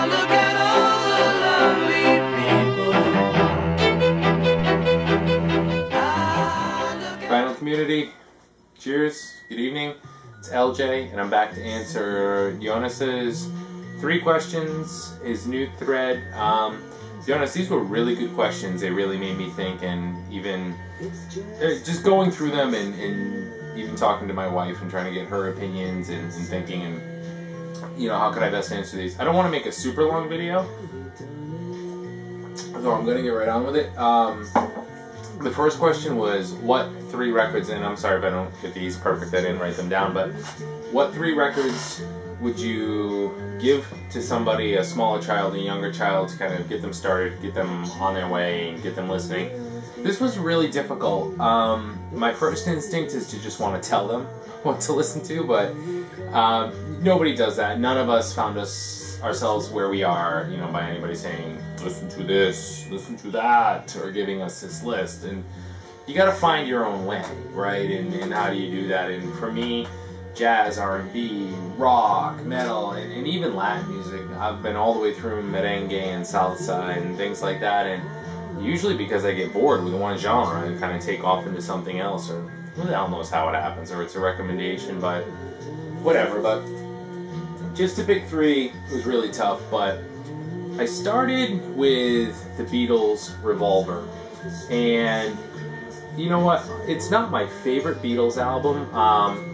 look at all the lonely people. Final community, cheers, good evening. It's LJ, and I'm back to answer Jonas's 3 questions, his new thread. Jonas, these were really good questions. They really made me think, and even just going through them and even talking to my wife and trying to get her opinions and thinking, and you know, how could I best answer these? I don't want to make a super long video, so I'm going to get right on with it. The first question was, what 3 records, and I'm sorry if I don't get these perfect, I didn't write them down, but what 3 records would you give to somebody, a smaller child, a younger child, to kind of get them started, get them on their way, and get them listening? This was really difficult. My first instinct is to just want to tell them what to listen to, but nobody does that. None of us found ourselves where we are, you know, by anybody saying, listen to this, listen to that, or giving us this list. And you got to find your own way, right? And how do you do that? And for me, jazz, R&B, rock, metal, and even Latin music. I've been all the way through merengue and salsa and things like that, and usually because I get bored with one genre and kind of take off into something else, or who the hell knows how it happens, or it's a recommendation, but whatever. But just to pick 3 was really tough, but I started with the Beatles' Revolver, and you know what? It's not my favorite Beatles album.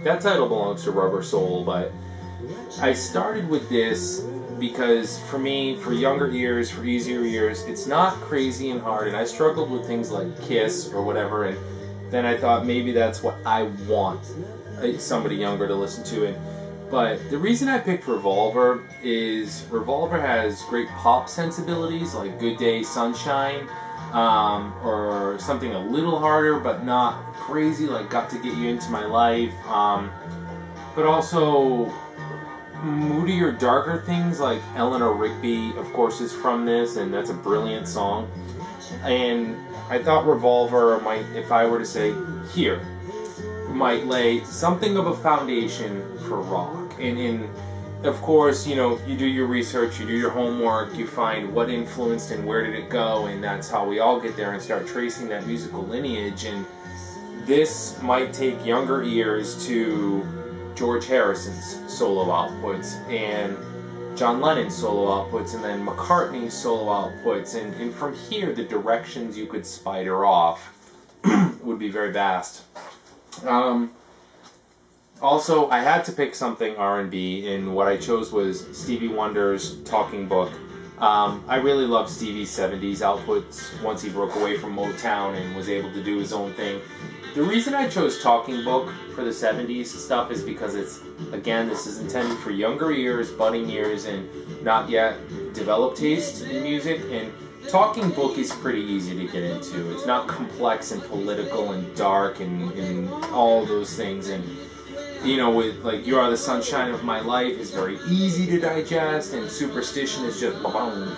That title belongs to Rubber Soul, but I started with this because for me, for younger ears, for easier ears, it's not crazy and hard, and I struggled with things like Kiss or whatever, and then I thought maybe that's what I want somebody younger to listen to. But the reason I picked Revolver is Revolver has great pop sensibilities, like Good Day, Sunshine, or something a little harder but not crazy, like Got to Get You Into My Life, but also moodier, darker things like Eleanor Rigby, of course, is from this, and that's a brilliant song. And I thought Revolver might, if I were to say here, might lay something of a foundation for rock. And of course, you know, you do your research, you do your homework, you find what influenced and where did it go, and that's how we all get there and start tracing that musical lineage. And this might take younger ears to George Harrison's solo outputs, and John Lennon's solo outputs, and then McCartney's solo outputs, and from here the directions you could spider off would be very vast. Also, I had to pick something R&B, and what I chose was Stevie Wonder's Talking Book. I really love Stevie's 70s outputs once he broke away from Motown and was able to do his own thing. The reason I chose Talking Book for the 70s stuff is because it's, again, this is intended for younger ears, budding ears, and not yet developed taste in music, and Talking Book is pretty easy to get into. It's not complex and political and dark and all those things, and you know, with like You Are the Sunshine of My Life is very easy to digest, and Superstition is just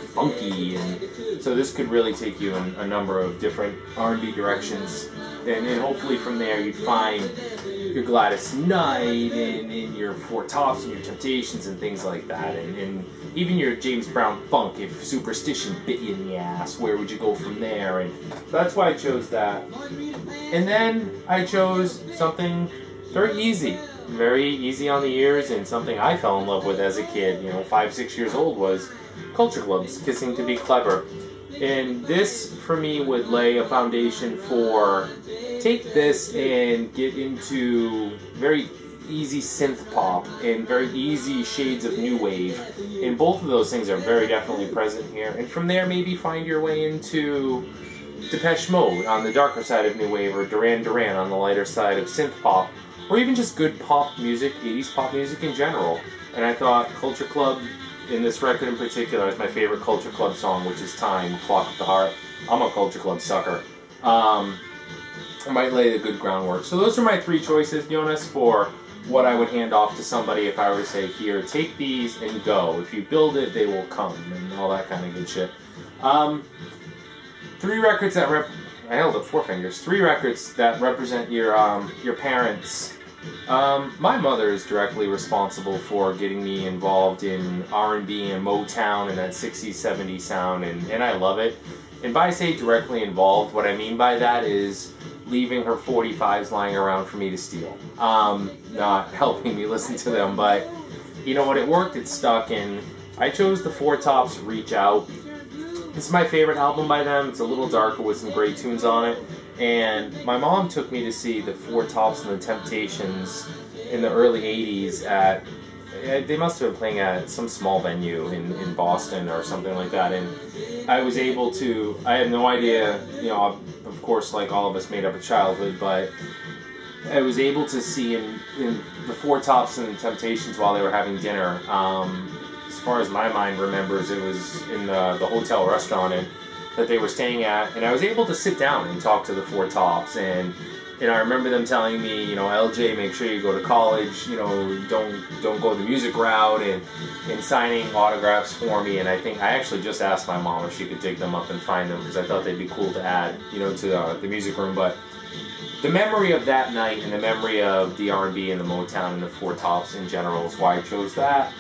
funky, and so this could really take you in a number of different R&B directions, and hopefully from there you'd find your Gladys Knight and your Four Tops and your Temptations and things like that, and even your James Brown funk. If Superstition bit you in the ass, where would you go from there? And so that's why I chose that. And then I chose something very easy on the ears, and something I fell in love with as a kid, you know, 5, 6 years old, was Culture Club's Kissing to Be Clever. And this, for me, would lay a foundation for, take this and get into very easy synth pop and very easy shades of new wave. And both of those things are very definitely present here. And from there, maybe find your way into Depeche Mode on the darker side of new wave, or Duran Duran on the lighter side of synth pop, or even just good pop music, 80s pop music in general. And I thought Culture Club, in this record in particular, is my favorite Culture Club song, which is Time, Clock of the Heart. I'm a Culture Club sucker. I might lay the good groundwork. So those are my 3 choices, Jonas, for what I would hand off to somebody if I were to say, here, take these and go. If you build it, they will come, and all that kind of good shit. 3 records that I held up 4 fingers. 3 records that represent your parents' My mother is directly responsible for getting me involved in R&B and Motown and that 60s, 70s sound, and I love it. And by say directly involved, what I mean by that is leaving her 45s lying around for me to steal. Not helping me listen to them, but you know what, it worked, it stuck, and I chose the Four Tops' Reach Out. This is my favorite album by them. It's a little darker with some great tunes on it. And my mom took me to see the Four Tops and the Temptations in the early 80s at, they must have been playing at some small venue in Boston or something like that. And I was able to, I had no idea, you know, of course, like all of us made up a childhood, but I was able to see in the Four Tops and the Temptations while they were having dinner. As far as my mind remembers, it was in the hotel restaurant that they were staying at, and I was able to sit down and talk to the Four Tops, and I remember them telling me, you know, LJ, make sure you go to college, you know, don't go the music route, and signing autographs for me. And I think I actually just asked my mom if she could dig them up and find them, because I thought they'd be cool to add, you know, to the music room. But the memory of that night and the memory of the R&B and the Motown and the Four Tops in general is why I chose that.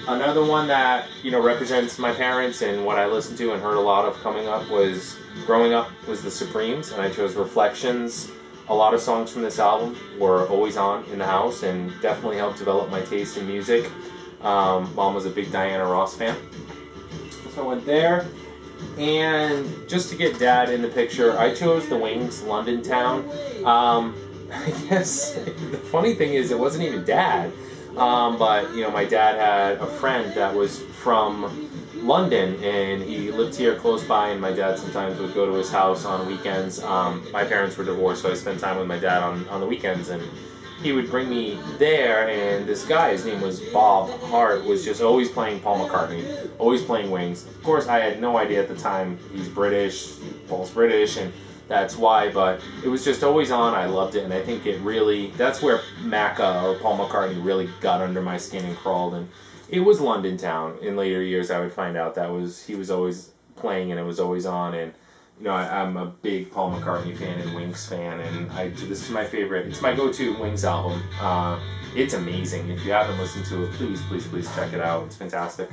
Another one that, you know, represents my parents and what I listened to and heard a lot of growing up was the Supremes, and I chose Reflections. A lot of songs from this album were always on in the house and definitely helped develop my taste in music. Mom was a big Diana Ross fan, so I went there. And just to get Dad in the picture, I chose the Wings, London Town. I guess the funny thing is it wasn't even Dad. But, you know, my dad had a friend that was from London, and he lived here close by, and my dad sometimes would go to his house on weekends. My parents were divorced, so I spent time with my dad on the weekends, and he would bring me there, and this guy, his name was Bob Hart, was just always playing Paul McCartney, always playing Wings. Of course, I had no idea at the time he's British, Paul's British, and that's why, but it was just always on. I loved it, and I think it really, that's where Macca or Paul McCartney really got under my skin and crawled. And it was London Town. In later years, I would find out he was always playing and it was always on. And you know, I'm a big Paul McCartney fan and Wings fan, and this is my favorite. It's my go-to Wings album. It's amazing. If you haven't listened to it, please check it out. It's fantastic.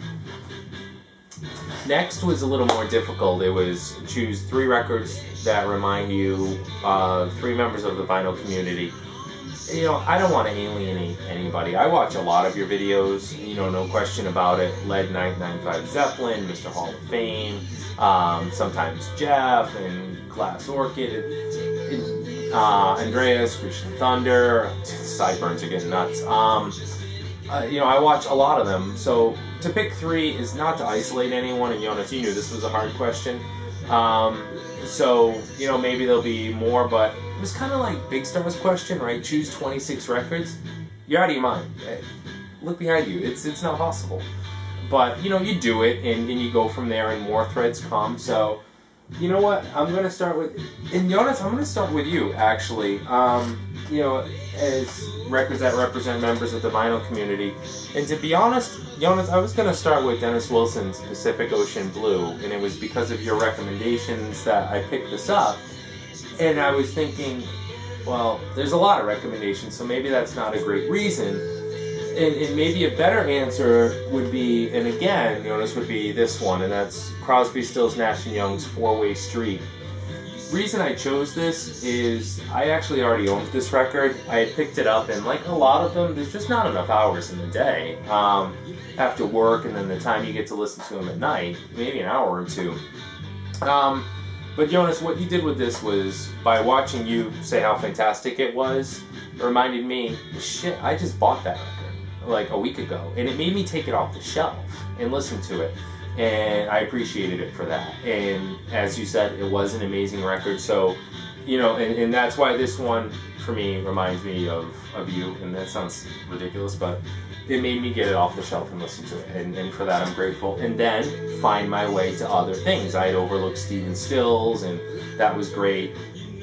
Next was a little more difficult. It was choose 3 records that remind you of 3 members of the vinyl community. You know, I don't want to alienate anybody. I watch a lot of your videos, you know, no question about it. Lead 995 Zeppelin, Mr. Hall of Fame, sometimes Jeff, and Glass Orchid, Andreas, Christian Thunder. Sideburns are getting nuts. You know, I watch a lot of them, so to pick 3 is not to isolate anyone, and Jonas, you knew this was a hard question. So, you know, maybe there'll be more, but it was kind of like Big Star's question, right? Choose 26 records. You're out of your mind. Look behind you. It's not possible. But, you know, you do it, and you go from there, and more threads come. So, you know what? I'm going to start with... And Jonas, I'm going to start with you, actually. You know, as records that represent members of the vinyl community. And to be honest, Jonas, I was going to start with Dennis Wilson's Pacific Ocean Blue, and it was because of your recommendations that I picked this up. And I was thinking, well, there's a lot of recommendations, so maybe that's not a great reason. And maybe a better answer would be, and again, Jonas, would be this one, and that's Crosby, Stills, Nash & Young's Four-Way Street. The reason I chose this is I actually already owned this record. I had picked it up, and like a lot of them, there's just not enough hours in the day. After work, and then the time you get to listen to them at night, maybe an hour or 2. But Jonas, what you did with this was, by watching you say how fantastic it was, it reminded me, shit, I just bought that record like a week ago, and it made me take it off the shelf and listen to it. And I appreciated it for that. And as you said, it was an amazing record. So, you know, and that's why this one, for me, reminds me of you. And that sounds ridiculous, but it made me get it off the shelf and listen to it. And for that, I'm grateful. And then find my way to other things. I had overlooked Stephen Stills, and that was great.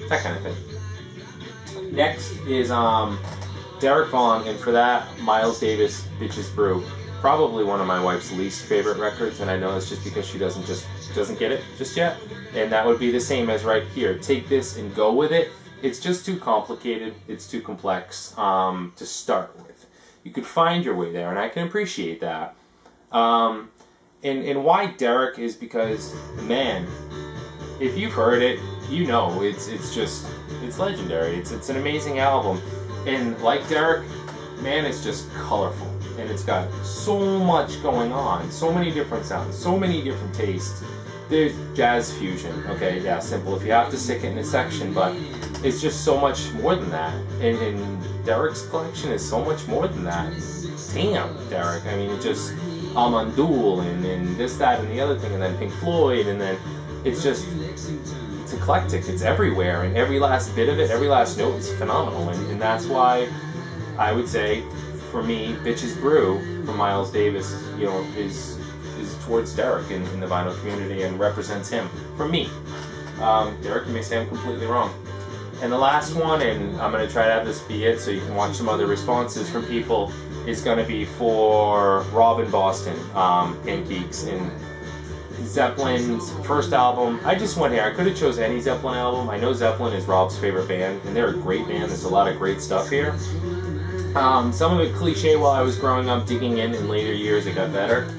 That kind of thing. Next is Derek Vaughan, and for that, Miles Davis, Bitches Brew. Probably one of my wife's least favorite records, and I know it's just because she doesn't get it just yet. And that would be the same as right here. Take this and go with it. it's just too complicated. It's too complex to start with. You could find your way there, and I can appreciate that. And why Derek is because, man, if you've heard it, you know it's legendary. It's an amazing album, and like Derek, man, it's just colorful, and it's got so much going on, so many different sounds, so many different tastes. There's jazz fusion, okay, yeah, simple if you have to stick it in a section, but it's just so much more than that, and Derek's collection is so much more than that. Damn, Derek, I mean, it just Amandul and this, that, and the other thing, and then Pink Floyd, and then it's just, it's eclectic, it's everywhere, and every last bit of it, every last note is phenomenal, and that's why I would say, for me, Bitches Brew from Miles Davis, you know, is towards Derek in the vinyl community and represents him, for me. Derek, you may say I'm completely wrong. And the last one, and I'm going to try to have this be it so you can watch some other responses from people, is going to be for Rob in Boston, Pancakes, and Zeppelin's first album. I just went here. I could have chose any Zeppelin album. I know Zeppelin is Rob's favorite band, and they're a great band. There's a lot of great stuff here. Some of it cliche while I was growing up, digging in later years it got better.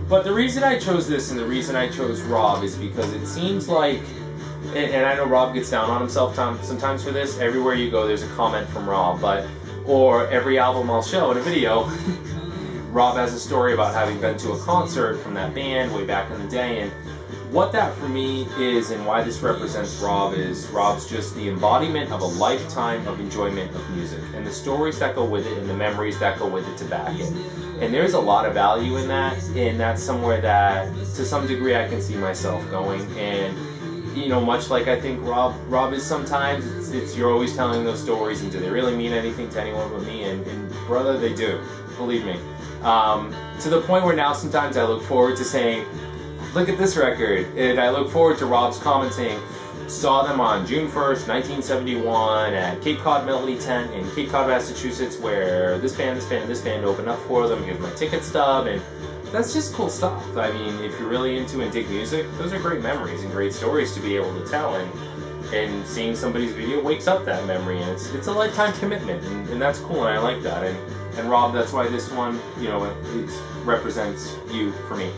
But the reason I chose this and the reason I chose Rob is because it seems like, and I know Rob gets down on himself sometimes for this, everywhere you go there's a comment from Rob, or every album I'll show in a video, Rob has a story about having been to a concert from that band way back in the day, and what that for me is and why this represents Rob is Rob's just the embodiment of a lifetime of enjoyment of music and the stories that go with it and the memories that go with it to back it. And there's a lot of value in that, and that's somewhere that to some degree I can see myself going. And you know, much like I think Rob is sometimes, it's you're always telling those stories, and do they really mean anything to anyone but me? And brother, they do, believe me. To the point where now sometimes I look forward to saying, look at this record, and I look forward to Rob's commenting, saw them on June 1st, 1971 at Cape Cod Melody Tent in Cape Cod, Massachusetts, where this band opened up for them. Here's my ticket stub, and that's just cool stuff. I mean, if you're really into and dig music, those are great memories and great stories to be able to tell, and seeing somebody's video wakes up that memory, and it's a lifetime commitment, and that's cool, and I like that. And Rob, that's why this one, you know, it represents you for me.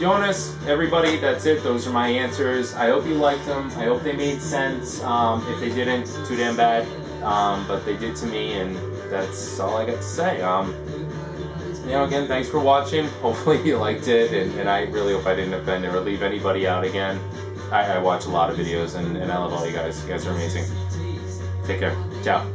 Jonas, everybody, that's it. Those are my answers. I hope you liked them. I hope they made sense. If they didn't, too damn bad. But they did to me, and that's all I got to say. You know, again, thanks for watching. Hopefully you liked it, and I really hope I didn't offend or leave anybody out again. I watch a lot of videos, and I love all you guys. You guys are amazing. Take care. Ciao.